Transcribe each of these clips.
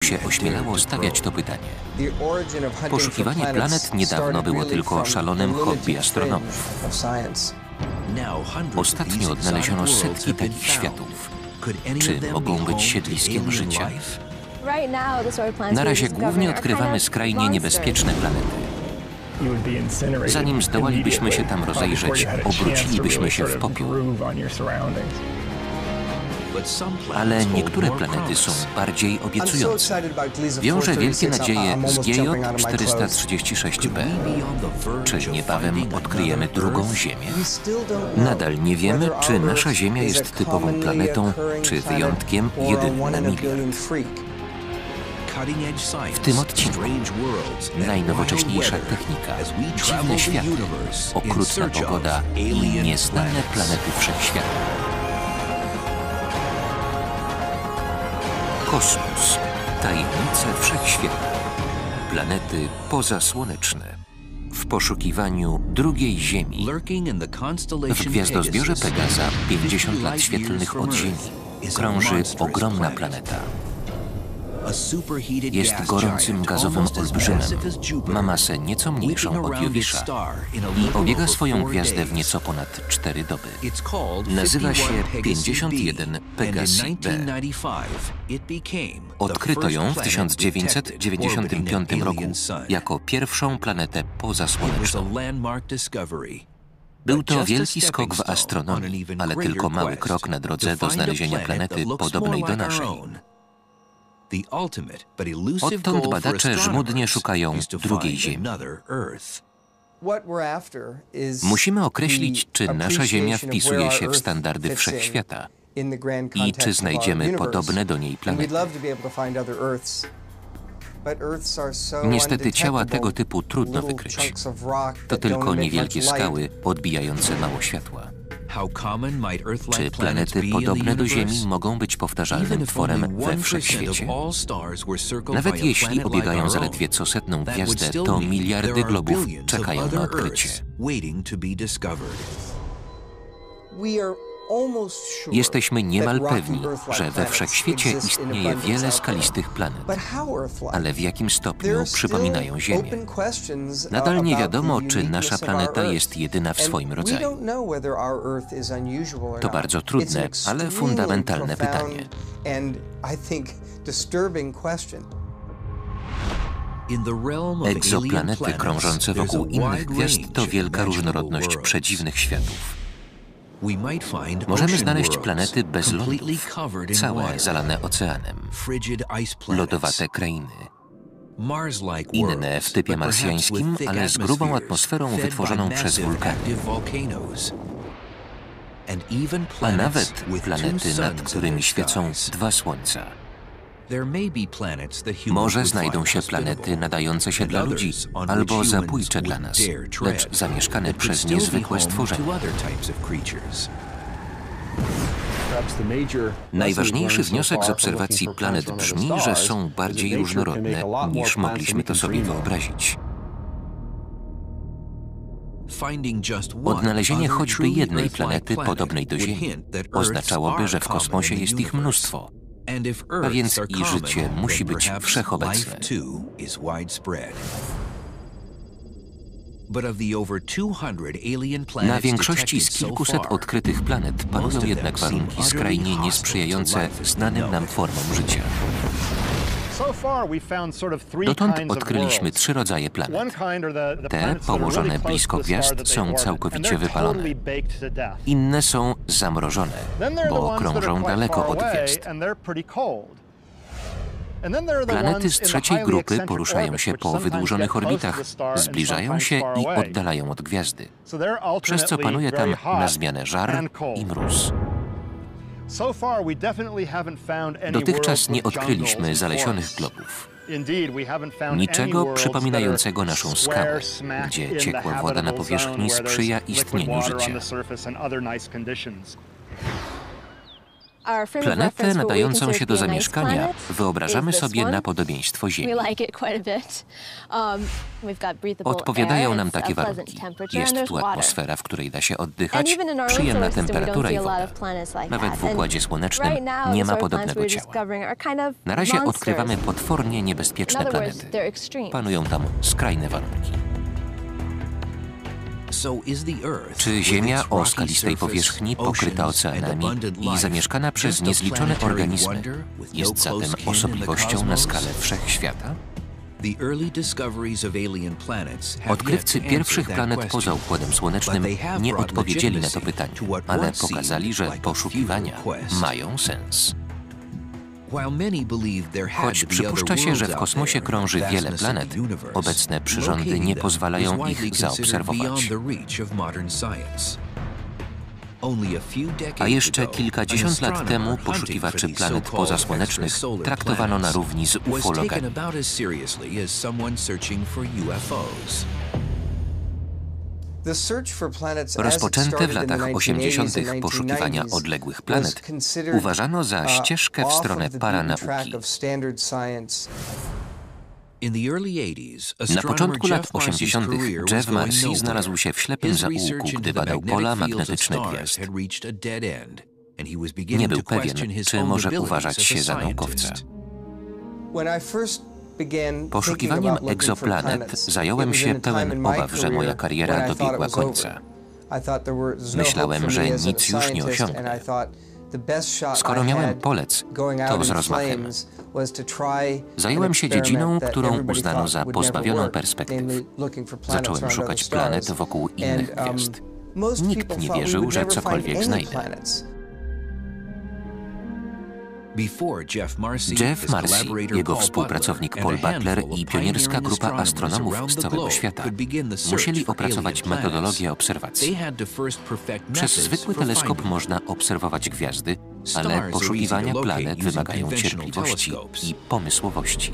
się ośmielało stawiać to pytanie. Poszukiwanie planet niedawno było tylko szalonym hobby astronomów. Ostatnio odnaleziono setki takich światów. Czy mogą być siedliskiem życia? Na razie głównie odkrywamy skrajnie niebezpieczne planety. Zanim zdołalibyśmy się tam rozejrzeć, obrócilibyśmy się w popiół. Ale niektóre planety są bardziej obiecujące. Wiąże wielkie nadzieje z GJ 436b. Czy niebawem odkryjemy drugą Ziemię? Nadal nie wiemy, czy nasza Ziemia jest typową planetą, czy wyjątkiem jedynym na miliard. W tym odcinku najnowocześniejsza technika, dziwne światy, okrutna pogoda i nieznane planety wszechświata. Kosmos. Tajemnice wszechświata. Planety pozasłoneczne. W poszukiwaniu drugiej Ziemi. W gwiazdozbiorze Pegaza, 50 lat świetlnych od Ziemi, krąży ogromna planeta. Jest gorącym gazowym olbrzymem. Ma masę nieco mniejszą od Jowisza i obiega swoją gwiazdę w nieco ponad 4 doby. Nazywa się 51 Pegasi b. Odkryto ją w 1995 roku jako pierwszą planetę pozasłoneczną. Był to wielki skok w astronomii, ale tylko mały krok na drodze do znalezienia planety podobnej do naszej. Odtąd badacze żmudnie szukają drugiej Ziemi. Musimy określić, czy nasza Ziemia wpisuje się w standardy wszechświata i czy znajdziemy podobne do niej planety. Niestety ciała tego typu trudno wykryć. To tylko niewielkie skały odbijające mało światła. Czy planety podobne do Ziemi mogą być powtarzalnym tworem we wszechświecie? Nawet jeśli obiegają zaledwie co setną gwiazdę, to miliardy globów czekają na odkrycie. Jesteśmy niemal pewni, że we wszechświecie istnieje wiele skalistych planet, ale w jakim stopniu przypominają Ziemię? Nadal nie wiadomo, czy nasza planeta jest jedyna w swoim rodzaju. To bardzo trudne, ale fundamentalne pytanie. Egzoplanety krążące wokół innych gwiazd to wielka różnorodność przedziwnych światów. Możemy znaleźć planety bez lądów, całe zalane oceanem, lodowate krainy, inne w typie marsjańskim, ale z grubą atmosferą wytworzoną przez wulkany, a nawet planety, nad którymi świecą dwa słońca. Może znajdą się planety nadające się dla ludzi albo zabójcze dla nas, lecz zamieszkane przez niezwykłe stworzenia. Najważniejszy wniosek z obserwacji planet brzmi, że są bardziej różnorodne, niż mogliśmy to sobie wyobrazić. Odnalezienie choćby jednej planety podobnej do Ziemi oznaczałoby, że w kosmosie jest ich mnóstwo. A więc i życie musi być wszechobecne. Na większości z kilkuset odkrytych planet panują jednak warunki skrajnie niesprzyjające znanym nam formom życia. Dotąd odkryliśmy 3 rodzaje planet. Te, położone blisko gwiazd, są całkowicie wypalone. Inne są zamrożone, bo krążą daleko od gwiazd. Planety z trzeciej grupy poruszają się po wydłużonych orbitach, zbliżają się i oddalają od gwiazdy, przez co panuje tam na zmianę żar i mróz. Dotychczas nie odkryliśmy zalesionych globów. Niczego przypominającego naszą skałę, gdzie ciekła woda na powierzchni sprzyja istnieniu życia. Planetę nadającą się do zamieszkania wyobrażamy sobie na podobieństwo Ziemi. Odpowiadają nam takie warunki. Jest tu atmosfera, w której da się oddychać, przyjemna temperatura i woda. Nawet w Układzie Słonecznym nie ma podobnego ciała. Na razie odkrywamy potwornie niebezpieczne planety. Panują tam skrajne warunki. Czy Ziemia o skalistej powierzchni, pokryta oceanami i zamieszkana przez niezliczone organizmy jest zatem osobliwością na skalę wszechświata? Odkrywcy pierwszych planet poza Układem Słonecznym nie odpowiedzieli na to pytanie, ale pokazali, że poszukiwania mają sens. Choć przypuszcza się, że w kosmosie krąży wiele planet, obecne przyrządy nie pozwalają ich zaobserwować. A jeszcze kilkadziesiąt lat temu poszukiwaczy planet pozasłonecznych traktowano na równi z ufologami. Rozpoczęte w latach 80. poszukiwania odległych planet uważano za ścieżkę w stronę paranauki. Na początku lat 80. Jeff Marcy znalazł się w ślepym zaułku, gdy badał pola magnetyczne gwiazd. Nie był pewien, czy może uważać się za naukowca. Poszukiwaniem egzoplanet zająłem się pełen obaw, że moja kariera dobiegła końca. Myślałem, że nic już nie osiągnę. Skoro miałem polec, to z rozmachem. Zająłem się dziedziną, którą uznano za pozbawioną perspektyw. Zacząłem szukać planet wokół innych gwiazd. Nikt nie wierzył, że cokolwiek znajdę. Jeff Marcy, jego współpracownik Paul Butler i pionierska grupa astronomów z całego świata musieli opracować metodologię obserwacji. Przez zwykły teleskop można obserwować gwiazdy, ale poszukiwania planet wymagają cierpliwości i pomysłowości.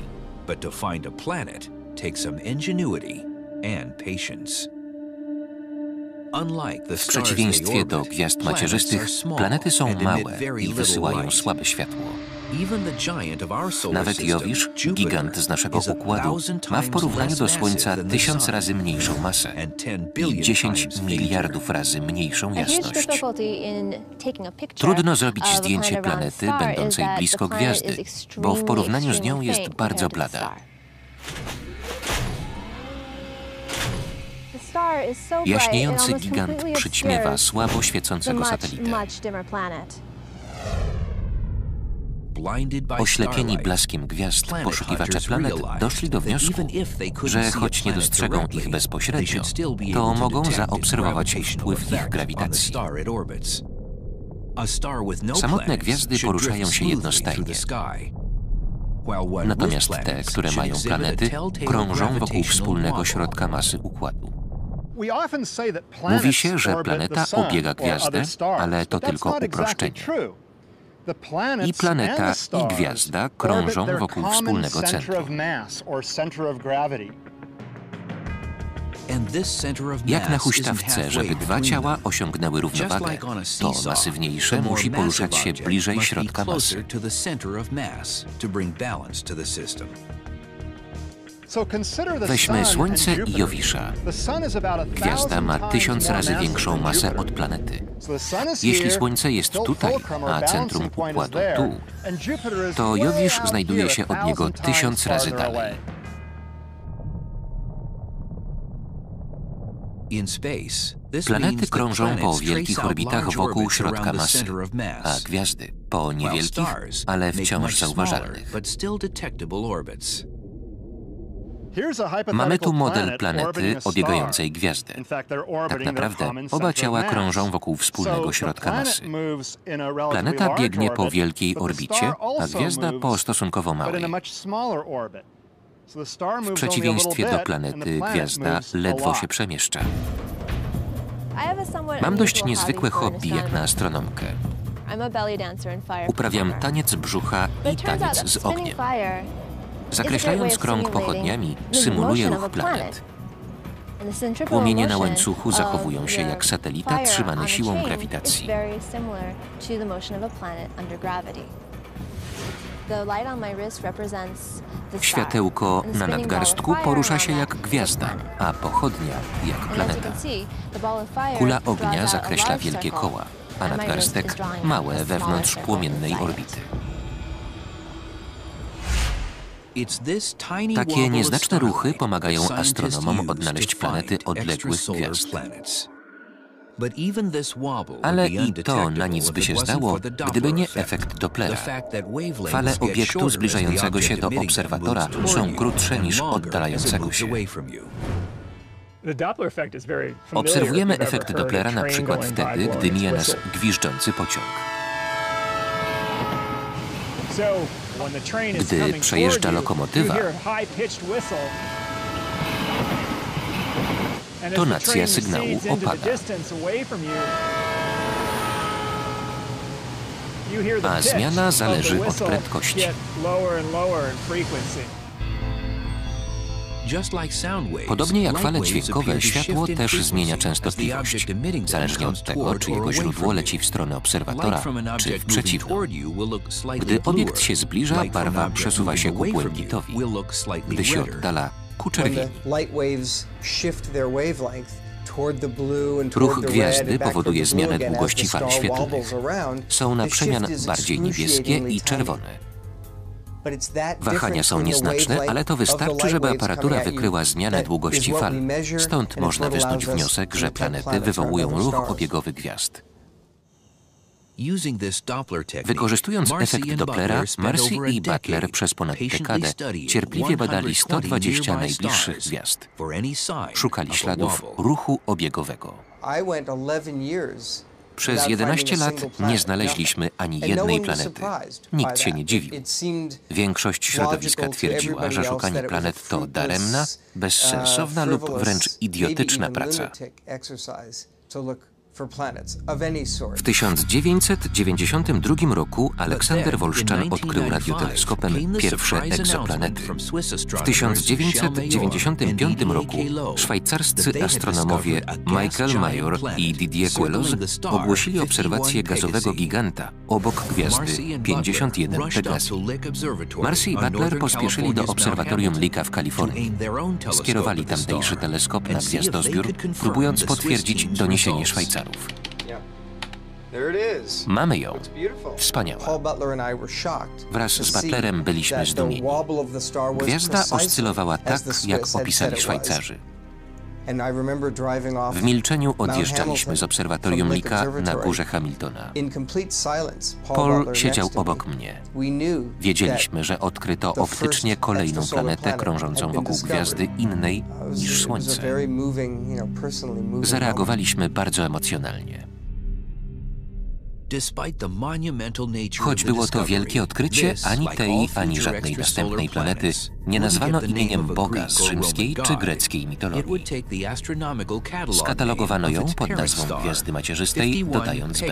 W przeciwieństwie do gwiazd macierzystych, planety są małe i wysyłają słabe światło. Nawet Jowisz, gigant z naszego Układu, ma w porównaniu do Słońca 1000 razy mniejszą masę i 10 miliardów razy mniejszą jasność. Trudno zrobić zdjęcie planety będącej blisko gwiazdy, bo w porównaniu z nią jest bardzo blada. Jaśniejący gigant przyćmiewa słabo świecącego satelitę. Oślepieni blaskiem gwiazd, poszukiwacze planet doszli do wniosku, że choć nie dostrzegą ich bezpośrednio, to mogą zaobserwować wpływ ich grawitacji. Samotne gwiazdy poruszają się jednostajnie, natomiast te, które mają planety, krążą wokół wspólnego środka masy Układu. Mówi się, że planeta obiega gwiazdę, ale to tylko uproszczenie. I planeta, i gwiazda krążą wokół wspólnego centrum. Jak na huśtawce, żeby dwa ciała osiągnęły równowagę, to masywniejsze musi poruszać się bliżej środka masy. Weźmy Słońce i Jowisza. Gwiazda ma 1000 razy większą masę od planety. Jeśli Słońce jest tutaj, a centrum Układu tu, to Jowisz znajduje się od niego 1000 razy dalej. Planety krążą po wielkich orbitach wokół środka masy, a gwiazdy po niewielkich, ale wciąż zauważalnych. Mamy tu model planety obiegającej gwiazdę. Tak naprawdę oba ciała krążą wokół wspólnego środka masy. Planeta biegnie po wielkiej orbicie, a gwiazda po stosunkowo małej. W przeciwieństwie do planety, gwiazda ledwo się przemieszcza. Mam dość niezwykłe hobby jak na astronomkę. Uprawiam taniec brzucha i taniec z ogniem. Zakreślając krąg pochodniami, symuluję ruch planet. Płomienie na łańcuchu zachowują się jak satelita trzymany siłą grawitacji. Światełko na nadgarstku porusza się jak gwiazda, a pochodnia jak planeta. Kula ognia zakreśla wielkie koła, a nadgarstek małe wewnątrz płomiennej orbity. Takie nieznaczne ruchy pomagają astronomom odnaleźć planety odległych gwiazd. Ale i to na nic by się zdało, gdyby nie efekt Dopplera. Fale obiektu zbliżającego się do obserwatora są krótsze niż oddalającego się. Obserwujemy efekt Dopplera na przykład wtedy, gdy mija nas gwiżdżący pociąg. Gdy przejeżdża lokomotywa, tonacja sygnału opada, a zmiana zależy od prędkości. Podobnie jak fale dźwiękowe, światło też zmienia częstotliwość, zależnie od tego, czy jego źródło leci w stronę obserwatora, czy w przeciwną. Gdy obiekt się zbliża, barwa przesuwa się ku błękitowi. Gdy się oddala, ku czerwieni. Ruch gwiazdy powoduje zmianę długości fal świetlnych. Są na przemian bardziej niebieskie i czerwone. Wahania są nieznaczne, ale to wystarczy, żeby aparatura wykryła zmianę długości fal. Stąd można wysnuć wniosek, że planety wywołują ruch obiegowy gwiazd. Wykorzystując efekt Dopplera, Marcy i Butler przez ponad dekadę cierpliwie badali 120 najbliższych gwiazd. Szukali śladów ruchu obiegowego. Przez 11 lat nie znaleźliśmy ani jednej planety. Nikt się nie dziwił. Większość środowiska twierdziła, że szukanie planet to daremna, bezsensowna lub wręcz idiotyczna praca. W 1992 roku Aleksander Wolszczan odkrył radioteleskopem pierwsze egzoplanety. W 1995 roku szwajcarscy astronomowie Michael Major i Didier Queloz ogłosili obserwację gazowego giganta obok gwiazdy 51 Pegasi. Marcy i Butler pospieszyli do obserwatorium Licka w Kalifornii. Skierowali tamtejszy teleskop na gwiazdozbiór, próbując potwierdzić doniesienie Szwajcarów. Mamy ją. Wspaniała. Wraz z Butlerem byliśmy zdumieni. Gwiazda oscylowała tak, jak opisali Szwajcarzy. W milczeniu odjeżdżaliśmy z obserwatorium Licka na górze Hamiltona. Paul siedział obok mnie. Wiedzieliśmy, że odkryto optycznie kolejną planetę krążącą wokół gwiazdy innej niż Słońce. Zareagowaliśmy bardzo emocjonalnie. Choć było to wielkie odkrycie, ani tej, ani żadnej następnej planety nie nazwano imieniem Boga z rzymskiej czy greckiej mitologii. Skatalogowano ją pod nazwą gwiazdy macierzystej, dodając B.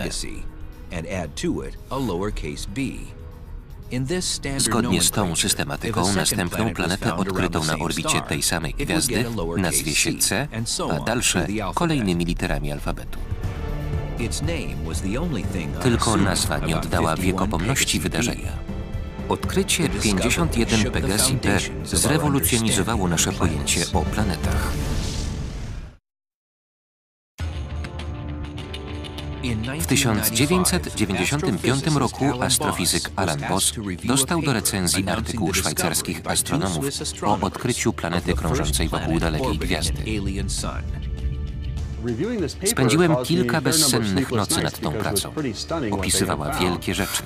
Zgodnie z tą systematyką następną planetę odkrytą na orbicie tej samej gwiazdy nazwie się C, a dalsze kolejnymi literami alfabetu. Tylko nazwa nie oddała wiekopomności wydarzenia. Odkrycie 51 Pegasi B zrewolucjonizowało nasze pojęcie o planetach. W 1995 roku astrofizyk Alan Boss dostał do recenzji artykuł szwajcarskich astronomów o odkryciu planety krążącej wokół dalekiej gwiazdy. Spędziłem kilka bezsennych nocy nad tą pracą. Opisywała wielkie rzeczy.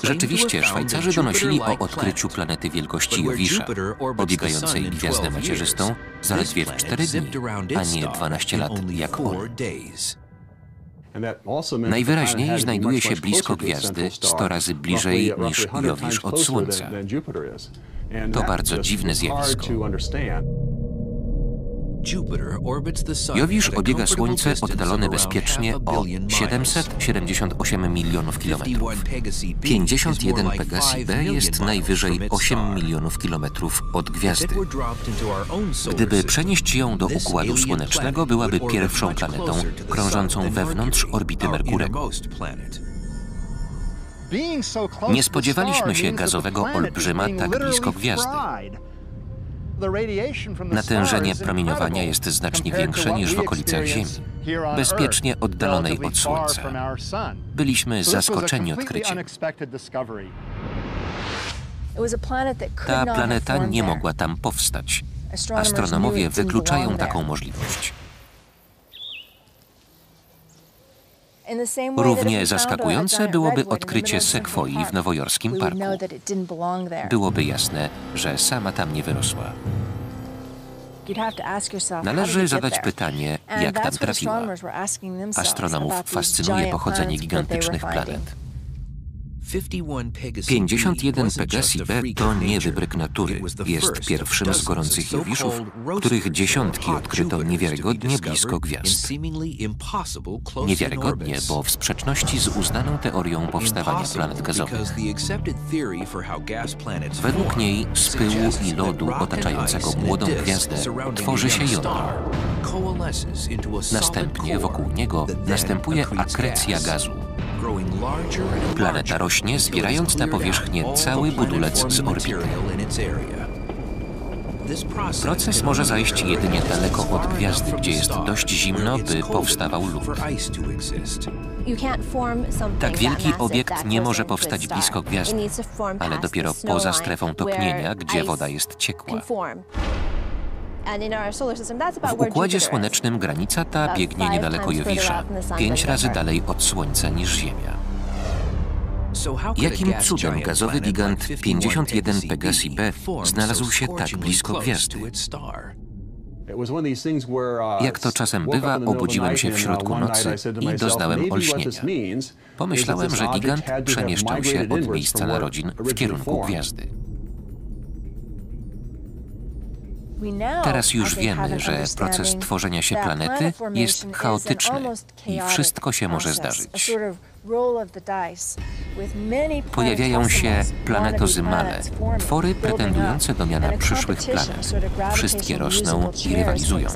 Rzeczywiście, Szwajcarzy donosili o odkryciu planety wielkości Jowisza, obiegającej gwiazdę macierzystą zaledwie w 4 dni, a nie 12 lat jak on. Najwyraźniej znajduje się blisko gwiazdy 100 razy bliżej niż Jowisz od Słońca. To bardzo dziwne zjawisko. Jowisz obiega Słońce oddalony bezpiecznie o 778 milionów kilometrów. 51 Pegasi B jest najwyżej 8 milionów kilometrów od gwiazdy. Gdyby przenieść ją do Układu Słonecznego, byłaby pierwszą planetą krążącą wewnątrz orbity Merkurego. Nie spodziewaliśmy się gazowego olbrzyma tak blisko gwiazdy. Natężenie promieniowania jest znacznie większe niż w okolicach Ziemi, bezpiecznie oddalonej od Słońca. Byliśmy zaskoczeni odkryciem. Ta planeta nie mogła tam powstać. Astronomowie wykluczają taką możliwość. Równie zaskakujące byłoby odkrycie sekwoi w nowojorskim parku. Byłoby jasne, że sama tam nie wyrosła. Należy zadać pytanie, jak tam trafiła. Astronomów fascynuje pochodzenie gigantycznych planet. 51 Pegasi B to nie wybryk natury. Jest pierwszym z gorących jowiszów, których dziesiątki odkryto niewiarygodnie blisko gwiazd. Niewiarygodnie, bo w sprzeczności z uznaną teorią powstawania planet gazowych. Według niej z pyłu i lodu otaczającego młodą gwiazdę tworzy się jądro. Następnie wokół niego następuje akrecja gazu. Planeta rośnie, zbierając na powierzchnię cały budulec z orbity. Proces może zajść jedynie daleko od gwiazdy, gdzie jest dość zimno, by powstawał lód. Tak wielki obiekt nie może powstać blisko gwiazdy, ale dopiero poza strefą topnienia, gdzie woda jest ciekła. W Układzie Słonecznym granica ta biegnie niedaleko Jowisza, 5 razy dalej od Słońca niż Ziemia. Jakim cudem gazowy gigant 51 Pegasi B znalazł się tak blisko gwiazdy? Jak to czasem bywa, obudziłem się w środku nocy i doznałem olśnienia. Pomyślałem, że gigant przemieszczał się od miejsca narodzin w kierunku gwiazdy. Teraz już wiemy, że proces tworzenia się planety jest chaotyczny i wszystko się może zdarzyć. Pojawiają się planetozymale, twory pretendujące do miana przyszłych planet. Wszystkie rosną i rywalizują.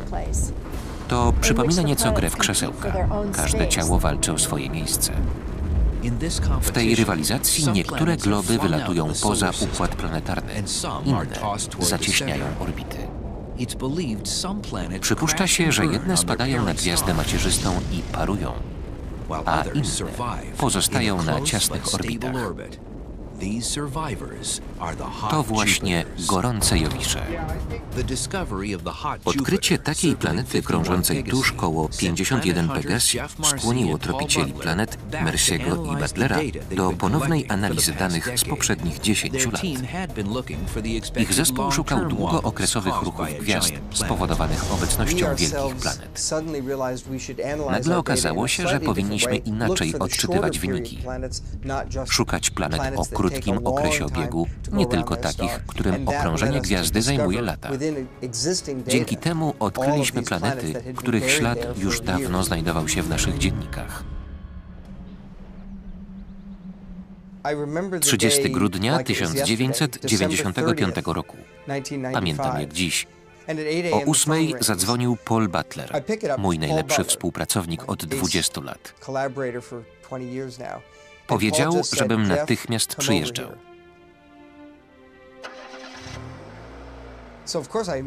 To przypomina nieco grę w krzesełka. Każde ciało walczy o swoje miejsce. W tej rywalizacji niektóre globy wylatują poza układ planetarny, inne zacieśniają orbity. Przypuszcza się, że jedne spadają na gwiazdę macierzystą i parują, a inne pozostają na ciasnych orbitach. To właśnie gorące Jowisze. Odkrycie takiej planety krążącej tuż koło 51 Pegasi skłoniło tropicieli planet Merciego i Butlera do ponownej analizy danych z poprzednich 10 lat. Ich zespół szukał długookresowych ruchów gwiazd spowodowanych obecnością wielkich planet. Nagle okazało się, że powinniśmy inaczej odczytywać wyniki. Szukać planet o krótkim okresie obiegu, nie tylko takich, którym okrążenie gwiazdy zajmuje lata. Dzięki temu odkryliśmy planety, których ślad już dawno znajdował się w naszych dziennikach. 30 grudnia 1995 roku. Pamiętam jak dziś. O 8 zadzwonił Paul Butler, mój najlepszy współpracownik od 20 lat. Powiedział, żebym natychmiast przyjeżdżał.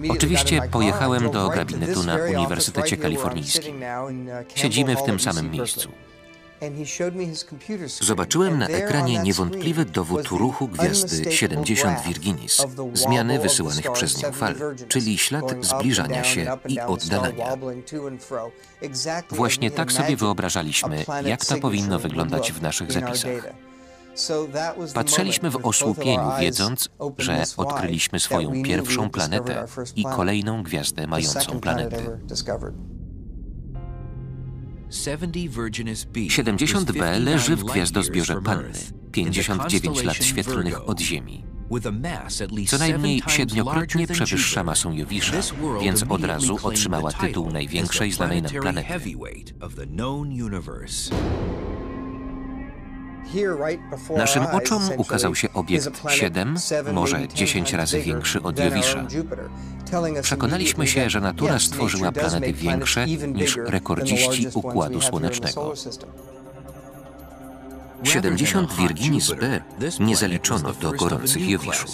Oczywiście pojechałem do gabinetu na Uniwersytecie Kalifornijskim. Siedzimy w tym samym miejscu. Zobaczyłem na ekranie niewątpliwy dowód ruchu gwiazdy 70 Virginis, zmiany wysyłanych przez nią fal, czyli ślad zbliżania się i oddalania. Właśnie tak sobie wyobrażaliśmy, jak to powinno wyglądać w naszych zapisach. Patrzyliśmy w osłupieniu, wiedząc, że odkryliśmy swoją pierwszą planetę i kolejną gwiazdę mającą planety. 70b leży w gwiazdozbiorze Panny, 59 lat świetlnych od Ziemi. Co najmniej 7-krotnie przewyższa masą Jowisza, więc od razu otrzymała tytuł największej znanej nam planety. Naszym oczom ukazał się obiekt 7, może 10 razy większy od Jowisza. Przekonaliśmy się, że natura stworzyła planety większe niż rekordziści Układu Słonecznego. 70 Virginis B nie zaliczono do gorących Jowiszów.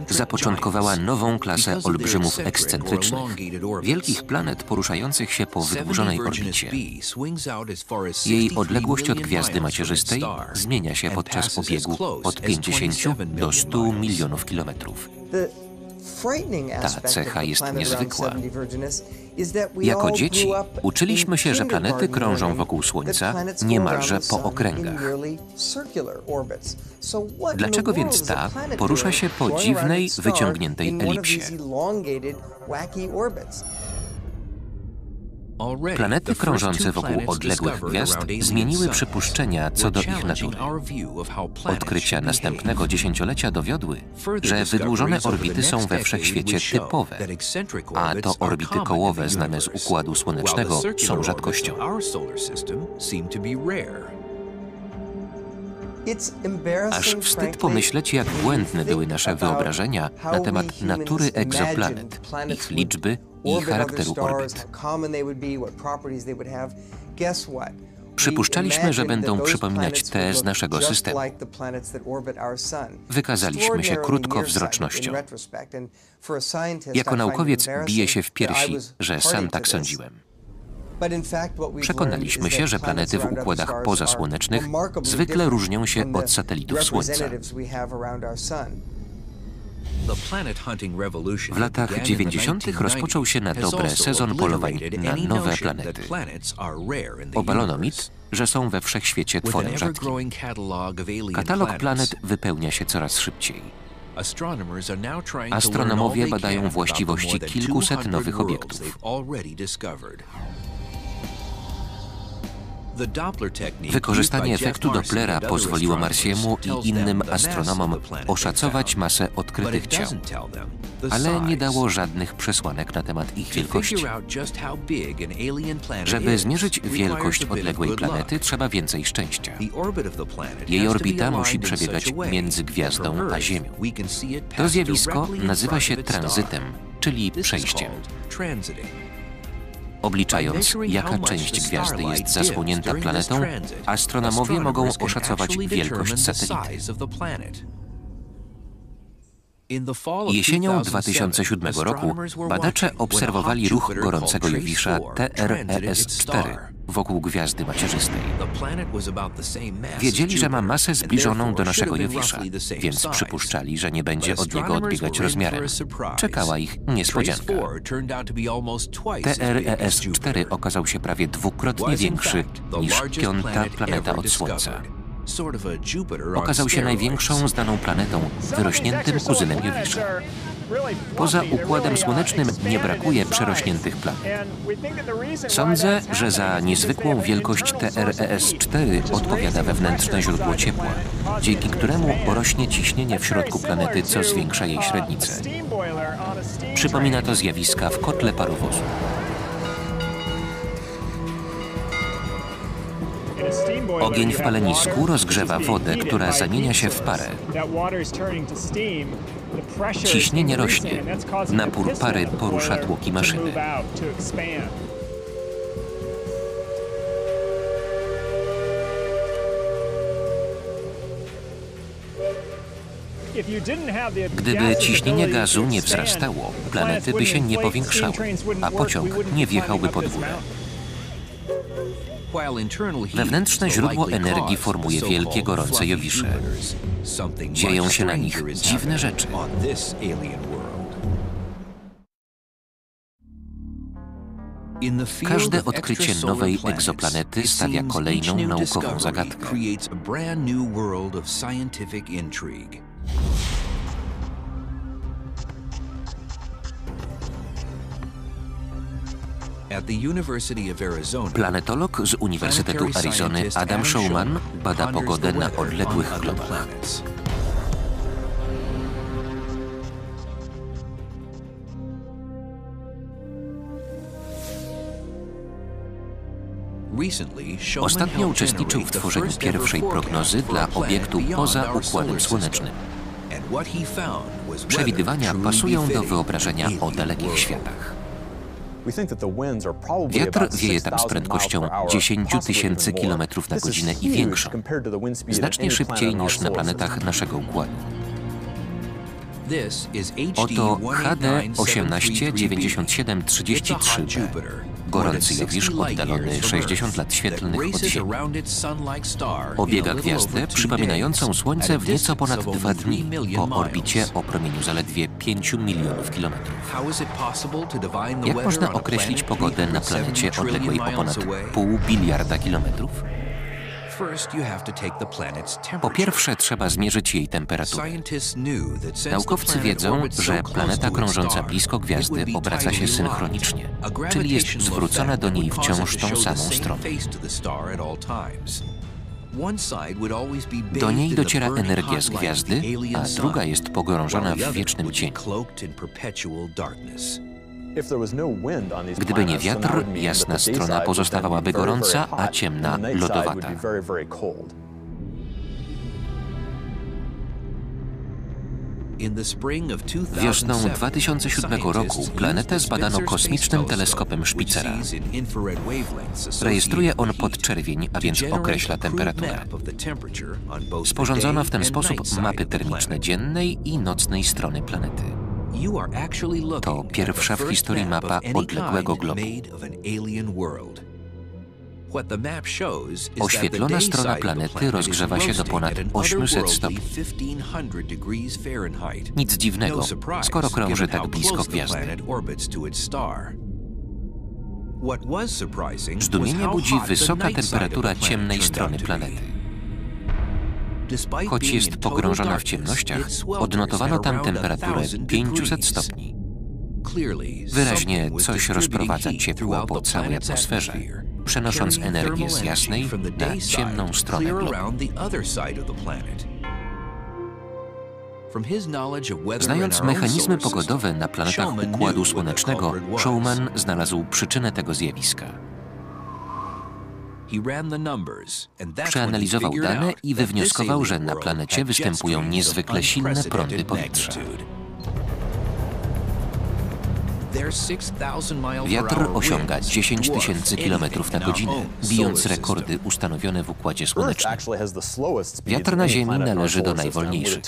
Zapoczątkowała nową klasę olbrzymów ekscentrycznych, wielkich planet poruszających się po wydłużonej orbicie. Jej odległość od gwiazdy macierzystej zmienia się podczas obiegu od 50 do 100 milionów kilometrów. Ta cecha jest niezwykła. Jako dzieci uczyliśmy się, że planety krążą wokół Słońca niemalże po okręgach. Dlaczego więc ta porusza się po dziwnej, wyciągniętej elipsie? Planety krążące wokół odległych gwiazd zmieniły przypuszczenia co do ich natury. Odkrycia następnego dziesięciolecia dowiodły, że wydłużone orbity są we wszechświecie typowe, a to orbity kołowe znane z Układu Słonecznego są rzadkością. Aż wstyd pomyśleć, jak błędne były nasze wyobrażenia na temat natury egzoplanet, ich liczby i charakteru orbit. Przypuszczaliśmy, że będą przypominać te z naszego systemu. Wykazaliśmy się krótkowzrocznością. Jako naukowiec biję się w piersi, że sam tak sądziłem. Przekonaliśmy się, że planety w układach pozasłonecznych zwykle różnią się od satelitów Słońca. W latach 90. rozpoczął się na dobre sezon polowań na nowe planety. Obalono mit, że są we wszechświecie tworem rzadkim. Katalog planet wypełnia się coraz szybciej. Astronomowie badają właściwości kilkuset nowych obiektów. Wykorzystanie efektu Dopplera pozwoliło Marsiemu i innym astronomom oszacować masę odkrytych ciał, ale nie dało żadnych przesłanek na temat ich wielkości. Żeby zmierzyć wielkość odległej planety, trzeba więcej szczęścia. Jej orbita musi przebiegać między gwiazdą a Ziemią. To zjawisko nazywa się tranzytem, czyli przejściem. Obliczając, jaka część gwiazdy jest zasłonięta planetą, astronomowie mogą oszacować wielkość satelity. Jesienią 2007 roku badacze obserwowali ruch gorącego Jowisza TRES-4 wokół gwiazdy macierzystej. Wiedzieli, że ma masę zbliżoną do naszego Jowisza, więc przypuszczali, że nie będzie od niego odbiegać rozmiarem. Czekała ich niespodzianka. TRES-4 okazał się prawie dwukrotnie większy niż piąta planeta od Słońca. Okazał się największą znaną planetą, wyrośniętym kuzynem Jowisza. Poza Układem Słonecznym nie brakuje przerośniętych planet. Sądzę, że za niezwykłą wielkość TRES-4 odpowiada wewnętrzne źródło ciepła, dzięki któremu rośnie ciśnienie w środku planety, co zwiększa jej średnicę. Przypomina to zjawiska w kotle parowozu. Ogień w palenisku rozgrzewa wodę, która zamienia się w parę. Ciśnienie rośnie. Napór pary porusza tłoki maszyny. Gdyby ciśnienie gazu nie wzrastało, planety by się nie powiększały, a pociąg nie wjechałby pod górę. Wewnętrzne źródło energii formuje wielkie gorące Jowisze. Dzieją się na nich dziwne rzeczy. Każde odkrycie nowej egzoplanety stawia kolejną naukową zagadkę. Planetolog z Uniwersytetu Arizony Adam Showman bada pogodę na odległych globach. Ostatnio uczestniczył w tworzeniu pierwszej prognozy dla obiektu poza Układem Słonecznym. Przewidywania pasują do wyobrażenia o dalekich światach. Wiatr wieje tam z prędkością 10 000 km na godzinę i większą, znacznie szybciej niż na planetach naszego układu. Oto HD 189733b, gorący jowisz oddalony 60 lat świetlnych od Ziemi. Obiega gwiazdę przypominającą Słońce w nieco ponad 2 dni po orbicie o promieniu zaledwie 5 milionów kilometrów. Jak można określić pogodę na planecie odległej o ponad pół biliarda kilometrów? Po pierwsze, trzeba zmierzyć jej temperaturę. Naukowcy wiedzą, że planeta krążąca blisko gwiazdy obraca się synchronicznie, czyli jest zwrócona do niej wciąż tą samą stroną. Do niej dociera energia z gwiazdy, a druga jest pogrążona w wiecznym cieniu. Gdyby nie wiatr, jasna strona pozostawałaby gorąca, a ciemna lodowata. Wiosną 2007 roku planetę zbadano kosmicznym teleskopem Spitzera. Rejestruje on podczerwień, a więc określa temperaturę. Sporządzono w ten sposób mapy termiczne dziennej i nocnej strony planety. To pierwsza w historii mapa odległego globu. Oświetlona strona planety rozgrzewa się do ponad 800 stopni. Nic dziwnego, skoro krąży tak blisko gwiazdy. Zdumienie budzi wysoka temperatura ciemnej strony planety. Choć jest pogrążona w ciemnościach, odnotowano tam temperaturę 500 stopni. Wyraźnie coś rozprowadza ciepło po całej atmosferze, przenosząc energię z jasnej na ciemną stronę globu. Znając mechanizmy pogodowe na planetach Układu Słonecznego, Showman znalazł przyczynę tego zjawiska. Przeanalizował dane i wywnioskował, że na planecie występują niezwykle silne prądy powietrza. Wiatr osiąga 10 000 km na godzinę, bijąc rekordy ustanowione w Układzie Słonecznym. Wiatr na Ziemi należy do najwolniejszych.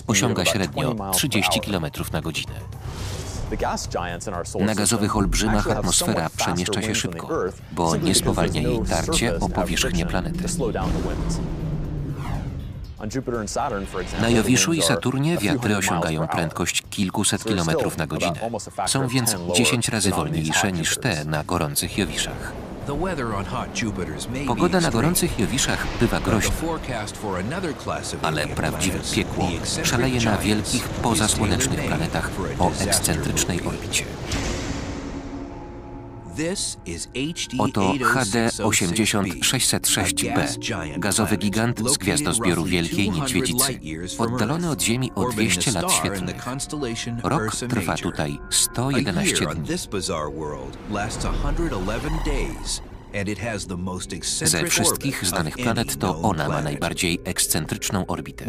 Osiąga średnio 30 km na godzinę. Na gazowych olbrzymach atmosfera przemieszcza się szybko, bo nie spowalnia jej tarcie o powierzchnię planety. Na Jowiszu i Saturnie wiatry osiągają prędkość kilkuset kilometrów na godzinę. Są więc 10 razy wolniejsze niż te na gorących Jowiszach. Pogoda na gorących Jowiszach bywa groźna, ale prawdziwe piekło szaleje na wielkich pozasłonecznych planetach o ekscentrycznej orbicie. Oto HD 80606b, gazowy gigant z gwiazdozbioru Wielkiej Niedźwiedzicy, oddalony od Ziemi o 200 lat świetlnych. Rok trwa tutaj 111 dni. Ze wszystkich znanych planet to ona ma najbardziej ekscentryczną orbitę.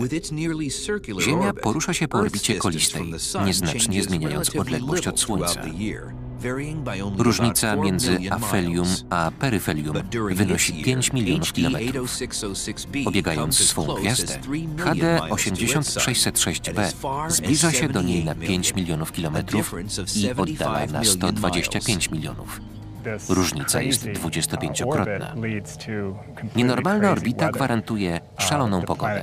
Ziemia porusza się po orbicie kolistej, nieznacznie zmieniając odległość od Słońca. Różnica między afelium a peryfelium wynosi 5 milionów kilometrów. Obiegając swą gwiazdę, HD 80606b zbliża się do niej na 5 milionów kilometrów i oddala na 125 milionów. Różnica jest 25-krotna. Nienormalna orbita gwarantuje szaloną pogodę.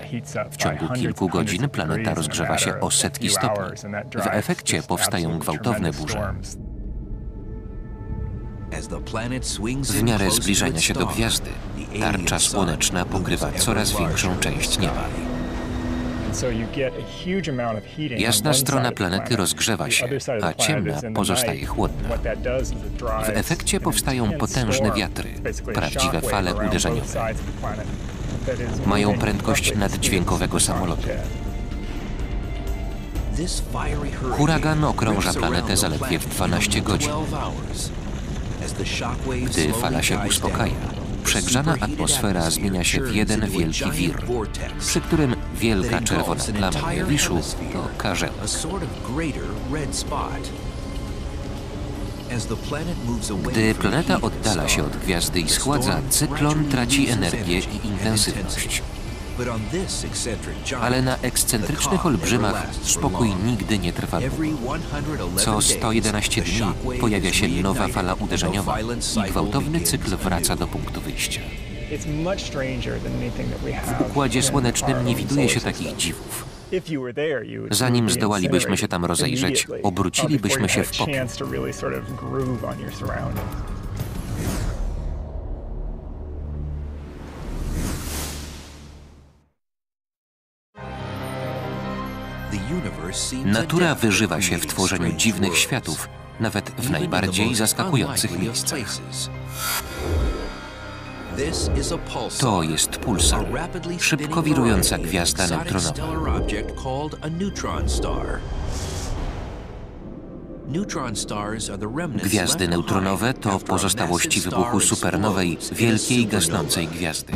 W ciągu kilku godzin planeta rozgrzewa się o setki stopni. W efekcie powstają gwałtowne burze. W miarę zbliżania się do gwiazdy, tarcza słoneczna pokrywa coraz większą część nieba. Jasna strona planety rozgrzewa się, a ciemna pozostaje chłodna. W efekcie powstają potężne wiatry, prawdziwe fale uderzeniowe. Mają prędkość naddźwiękowego samolotu. Huragan okrąża planetę zaledwie w 12 godzin. Gdy fala się uspokaja, przegrzana atmosfera zmienia się w jeden wielki wir, przy którym wielka czerwona plama Jowiszu to karzełek. Gdy planeta oddala się od gwiazdy i schładza, cyklon traci energię i intensywność. Ale na ekscentrycznych olbrzymach spokój nigdy nie trwa długo. Co 111 dni pojawia się nowa fala uderzeniowa i gwałtowny cykl wraca do punktu wyjścia. W Układzie Słonecznym nie widuje się takich dziwów. Zanim zdołalibyśmy się tam rozejrzeć, obrócilibyśmy się w popiół. Natura wyżywa się w tworzeniu dziwnych światów, nawet w najbardziej zaskakujących miejscach. To jest pulsar, szybko wirująca gwiazda neutronowa. Gwiazdy neutronowe to pozostałości wybuchu supernowej, wielkiej gasnącej gwiazdy.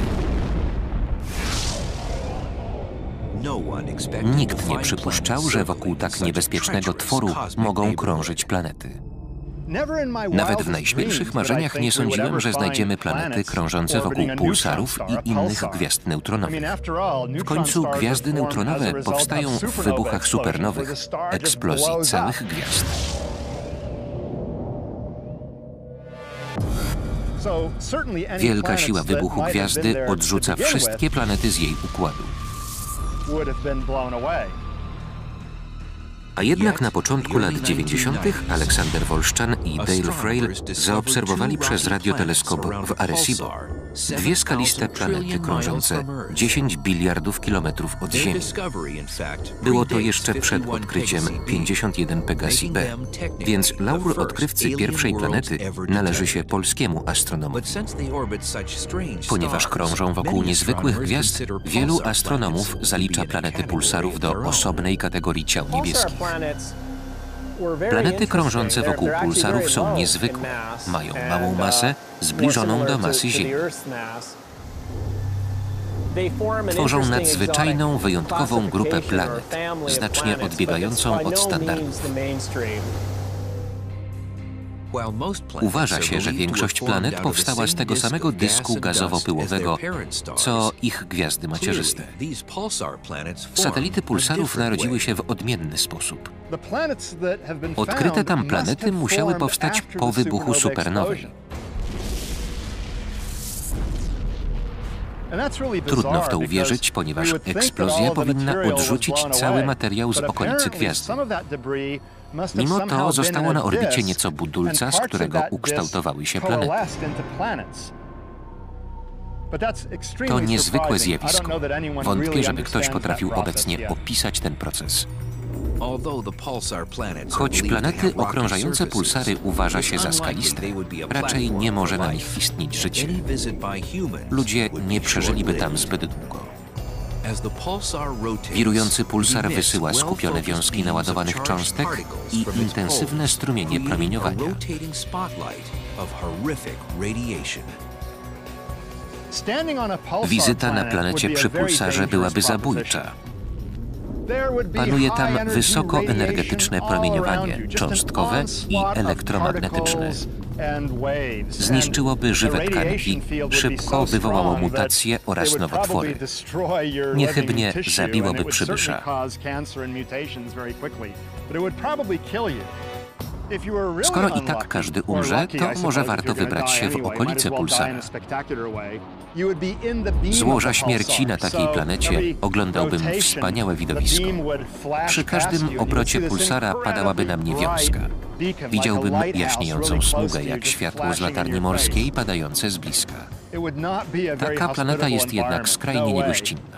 Nikt nie przypuszczał, że wokół tak niebezpiecznego tworu mogą krążyć planety. Nawet w najśmielszych marzeniach nie sądziłem, że znajdziemy planety krążące wokół pulsarów i innych gwiazd neutronowych. W końcu gwiazdy neutronowe powstają w wybuchach supernowych, eksplozji całych gwiazd. Wielka siła wybuchu gwiazdy odrzuca wszystkie planety z jej układu. A jednak na początku lat 90. Aleksander Wolszczan i Dale Frail zaobserwowali przez radioteleskop w Arecibo dwie skaliste planety krążące 10 biliardów kilometrów od Ziemi. Było to jeszcze przed odkryciem 51 Pegasi B, więc laur odkrywcy pierwszej planety należy się polskiemu astronomowi. Ponieważ krążą wokół niezwykłych gwiazd, wielu astronomów zalicza planety pulsarów do osobnej kategorii ciał niebieskich. Planety krążące wokół pulsarów są niezwykłe. Mają małą masę, zbliżoną do masy Ziemi. Tworzą nadzwyczajną, wyjątkową grupę planet, znacznie odbiegającą od standardów. Uważa się, że większość planet powstała z tego samego dysku gazowo-pyłowego, co ich gwiazdy macierzyste. Satelity pulsarów narodziły się w odmienny sposób. Odkryte tam planety musiały powstać po wybuchu supernowej. Trudno w to uwierzyć, ponieważ eksplozja powinna odrzucić cały materiał z okolicy gwiazdy. Mimo to zostało na orbicie nieco budulca, z którego ukształtowały się planety. To niezwykłe zjawisko. Wątpię, żeby ktoś potrafił obecnie opisać ten proces. Choć planety okrążające pulsary uważa się za skaliste, raczej nie może na nich istnieć życie. Ludzie nie przeżyliby tam zbyt długo. Wirujący pulsar wysyła skupione wiązki naładowanych cząstek i intensywne strumienie promieniowania. Wizyta na planecie przy pulsarze byłaby zabójcza. Panuje tam wysokoenergetyczne promieniowanie cząstkowe i elektromagnetyczne. Zniszczyłoby żywe tkanki, szybko wywołało mutacje oraz nowotwory. Niechybnie zabiłoby przybysza. Skoro i tak każdy umrze, to może warto wybrać się w okolice pulsara. Złoża śmierci na takiej planecie oglądałbym wspaniałe widowisko. Przy każdym obrocie pulsara padałaby na mnie wiązka. Widziałbym jaśniejącą smugę jak światło z latarni morskiej padające z bliska. Taka planeta jest jednak skrajnie niegościnna.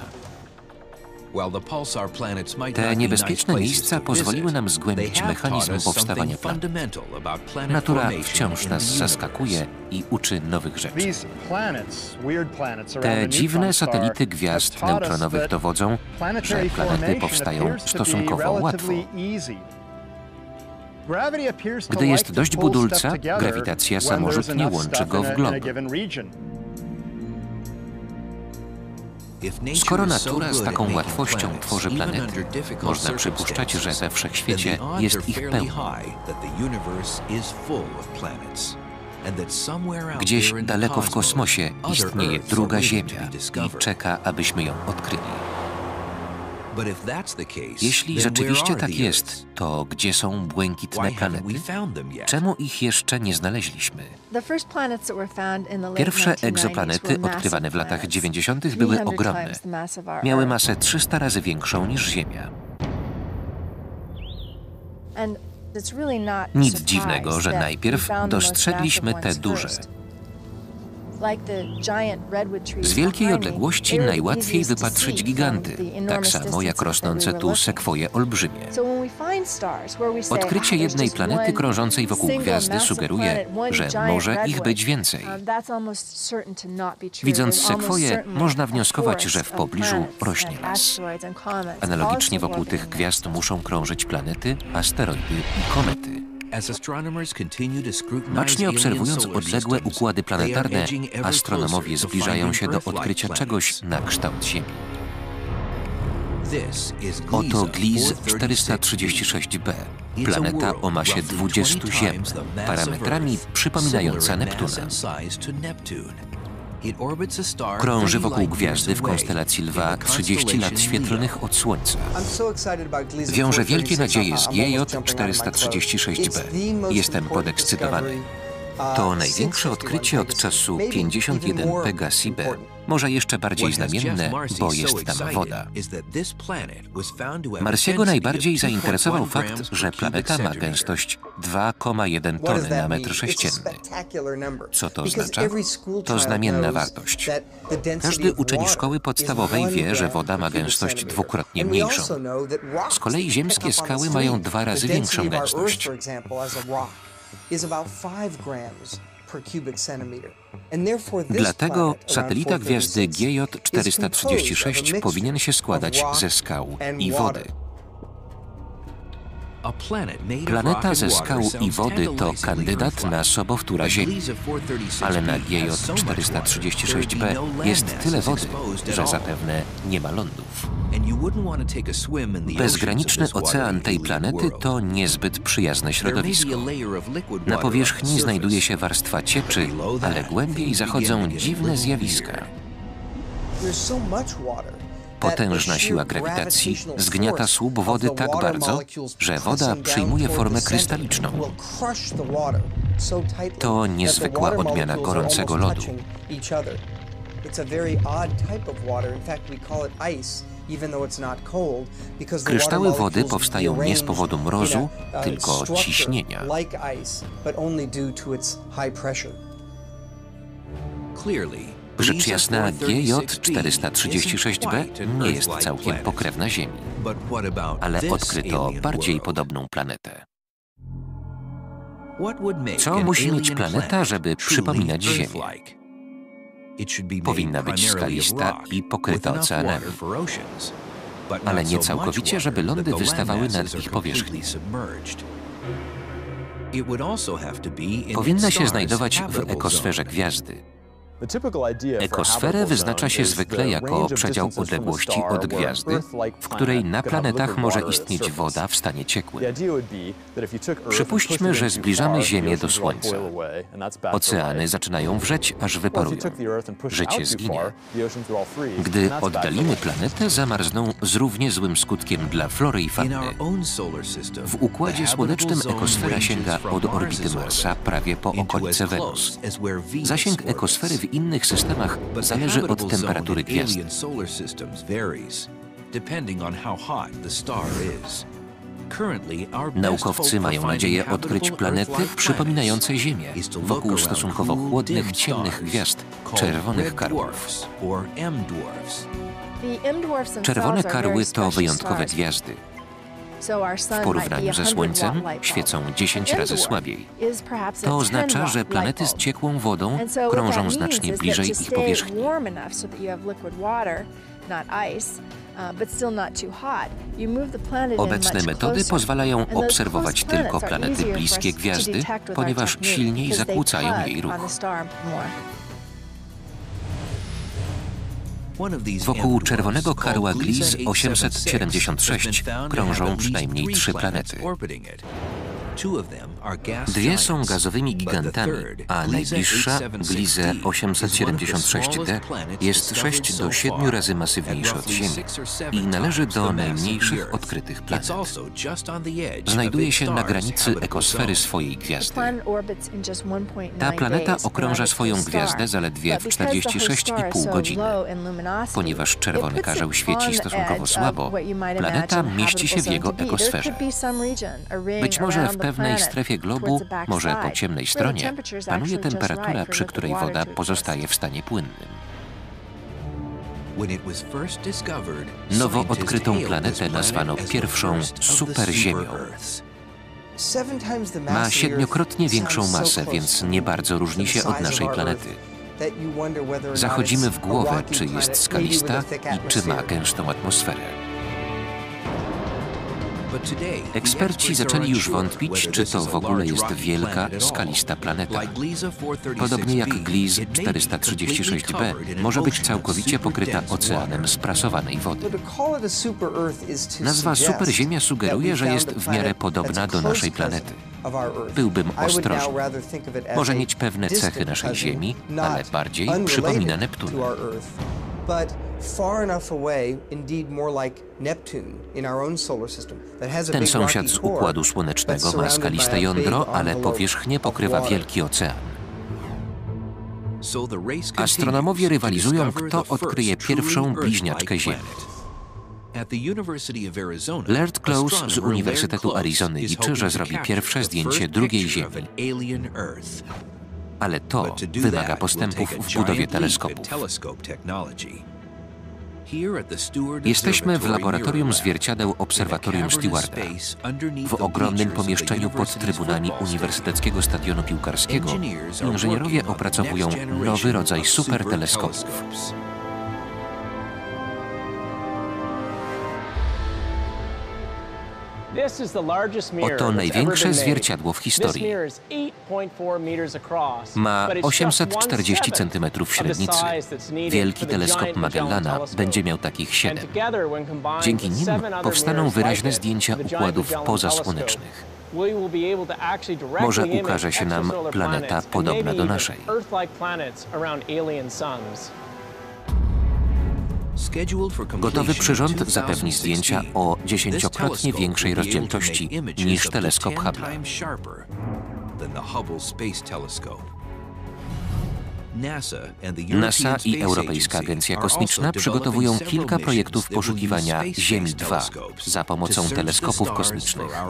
Te niebezpieczne miejsca pozwoliły nam zgłębić mechanizm powstawania planet. Natura wciąż nas zaskakuje i uczy nowych rzeczy. Te dziwne satelity gwiazd neutronowych dowodzą, że planety powstają stosunkowo łatwo. Gdy jest dość budulca, grawitacja samorzutnie łączy go w glob. Skoro natura z taką łatwością tworzy planety, można przypuszczać, że we wszechświecie jest ich pełno. Gdzieś daleko w kosmosie istnieje druga Ziemia i czeka, abyśmy ją odkryli. Jeśli rzeczywiście tak jest, to gdzie są błękitne planety? Czemu ich jeszcze nie znaleźliśmy? Pierwsze egzoplanety odkrywane w latach 90. były ogromne. Miały masę 300 razy większą niż Ziemia. Nic dziwnego, że najpierw dostrzegliśmy te duże. Z wielkiej odległości najłatwiej wypatrzyć giganty, tak samo jak rosnące tu sekwoje olbrzymie. Odkrycie jednej planety krążącej wokół gwiazdy sugeruje, że może ich być więcej. Widząc sekwoje, można wnioskować, że w pobliżu rośnie las. Analogicznie wokół tych gwiazd muszą krążyć planety, asteroidy i komety. Bacznie obserwując odległe układy planetarne, astronomowie zbliżają się do odkrycia czegoś na kształt Ziemi. Oto Gliese 436b, planeta o masie 20 Ziem, parametrami przypominająca Neptuna. Krąży wokół gwiazdy w konstelacji Lwa 30 lat świetlnych od Słońca. Wiąże wielkie nadzieje z GJ 436b. Jestem podekscytowany. To największe odkrycie od czasu 51 Pegasi b. Może jeszcze bardziej znamienne, bo jest tam woda. Marsiego najbardziej zainteresował fakt, że planeta ma gęstość 2,1 tony na metr sześcienny. Co to oznacza? To znamienna wartość. Każdy uczeń szkoły podstawowej wie, że woda ma gęstość dwukrotnie mniejszą. Z kolei ziemskie skały mają 2 razy większą gęstość. Dlatego satelita gwiazdy GJ 436 powinien się składać ze skał i wody. Planeta ze skał i wody to kandydat na sobowtóra Ziemi, ale na GJ 436b jest tyle wody, że zapewne nie ma lądów. Bezgraniczny ocean tej planety to niezbyt przyjazne środowisko. Na powierzchni znajduje się warstwa cieczy, ale głębiej zachodzą dziwne zjawiska. Potężna siła grawitacji zgniata słup wody tak bardzo, że woda przyjmuje formę krystaliczną. To niezwykła odmiana gorącego lodu. Kryształy wody powstają nie z powodu mrozu, tylko ciśnienia. Rzecz jasna, GJ 436b nie jest całkiem pokrewna Ziemi, ale odkryto bardziej podobną planetę. Co musi mieć planeta, żeby przypominać Ziemię? Powinna być skalista i pokryta oceanami, ale nie całkowicie, żeby lądy wystawały nad ich powierzchnię. Powinna się znajdować w ekosferze gwiazdy. Ekosferę wyznacza się zwykle jako przedział odległości od gwiazdy, w której na planetach może istnieć woda w stanie ciekłym. Przypuśćmy, że zbliżamy Ziemię do Słońca. Oceany zaczynają wrzeć, aż wyparują. Życie zginie. Gdy oddalimy planetę, zamarzną z równie złym skutkiem dla flory i fauny. W Układzie Słonecznym ekosfera sięga od orbity Marsa prawie po okolice Wenus. Zasięg ekosfery w innych systemach zależy od temperatury gwiazdy. Naukowcy mają nadzieję odkryć planety przypominające Ziemię wokół stosunkowo chłodnych, ciemnych gwiazd, czerwonych karłów. Czerwone karły to wyjątkowe gwiazdy. W porównaniu ze Słońcem świecą 10 razy słabiej. To oznacza, że planety z ciekłą wodą krążą znacznie bliżej ich powierzchni. Obecne metody pozwalają obserwować tylko planety bliskie gwiazdy, ponieważ silniej zakłócają jej ruch. Wokół czerwonego karła Gliese 876 krążą przynajmniej 3 planety. Dwie są gazowymi gigantami, a najbliższa, Gliese 876d, jest 6 do 7 razy masywniejsza od Ziemi i należy do najmniejszych odkrytych planet. Znajduje się na granicy ekosfery swojej gwiazdy. Ta planeta okrąża swoją gwiazdę zaledwie w 46,5 godziny. Ponieważ czerwony karzeł świeci stosunkowo słabo, planeta mieści się w jego ekosferze. Być może w pewnej strefie globu, może po ciemnej stronie, panuje temperatura, przy której woda pozostaje w stanie płynnym. Nowo odkrytą planetę nazwano pierwszą superziemią. Ma 7-krotnie większą masę, więc nie bardzo różni się od naszej planety. Zachodzimy w głowę, czy jest skalista i czy ma gęstą atmosferę. Eksperci zaczęli już wątpić, czy to w ogóle jest wielka, skalista planeta. Podobnie jak Gliese 436b, może być całkowicie pokryta oceanem sprasowanej wody. Nazwa superziemia sugeruje, że jest w miarę podobna do naszej planety. Byłbym ostrożny. Może mieć pewne cechy naszej Ziemi, ale bardziej przypomina Neptuna. Ten sąsiad z Układu Słonecznego ma skaliste jądro, ale powierzchnię pokrywa wielki ocean. Astronomowie rywalizują, kto odkryje pierwszą bliźniaczkę Ziemi. Laird Close z Uniwersytetu Arizony liczy, że zrobi pierwsze zdjęcie drugiej Ziemi. Ale to wymaga postępów w budowie teleskopów. Jesteśmy w laboratorium zwierciadeł Obserwatorium Stewarta. W ogromnym pomieszczeniu pod trybunami Uniwersyteckiego Stadionu Piłkarskiego inżynierowie opracowują nowy rodzaj superteleskopów. Oto największe zwierciadło w historii. Ma 840 cm średnicy. Wielki teleskop Magellana będzie miał takich 7. Dzięki nim powstaną wyraźne zdjęcia układów pozasłonecznych. Może ukaże się nam planeta podobna do naszej. Gotowy przyrząd zapewni zdjęcia o 10-krotnie większej rozdzielczości niż teleskop Hubble'a. NASA i Europejska Agencja Kosmiczna przygotowują kilka projektów poszukiwania Ziemi 2 za pomocą teleskopów kosmicznych.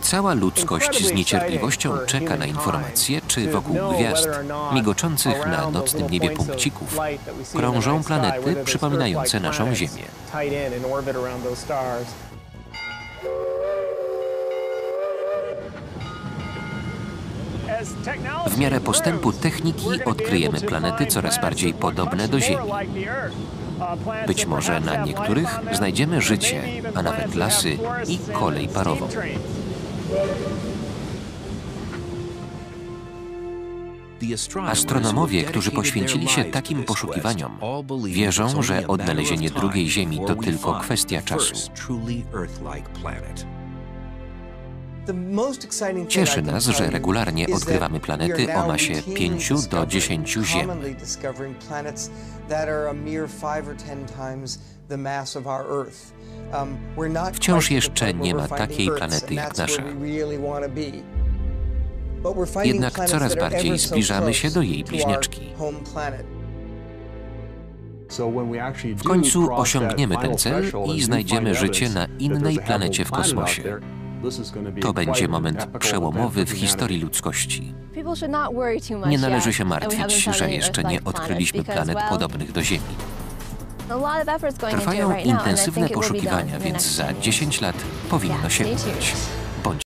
Cała ludzkość z niecierpliwością czeka na informacje, czy wokół gwiazd, migoczących na nocnym niebie punkcików, krążą planety przypominające naszą Ziemię. W miarę postępu techniki odkryjemy planety coraz bardziej podobne do Ziemi. Być może na niektórych znajdziemy życie, a nawet lasy i kolej parową. Astronomowie, którzy poświęcili się takim poszukiwaniom, wierzą, że odnalezienie drugiej Ziemi to tylko kwestia czasu. Cieszy nas, że regularnie odkrywamy planety o masie 5 do 10 Ziem. Wciąż jeszcze nie ma takiej planety jak nasza. Jednak coraz bardziej zbliżamy się do jej bliźniaczki. W końcu osiągniemy ten cel i znajdziemy życie na innej planecie w kosmosie. To będzie moment przełomowy w historii ludzkości. Nie należy się martwić, że jeszcze nie odkryliśmy planet podobnych do Ziemi. Trwają intensywne poszukiwania, więc za 10 lat powinno się udać.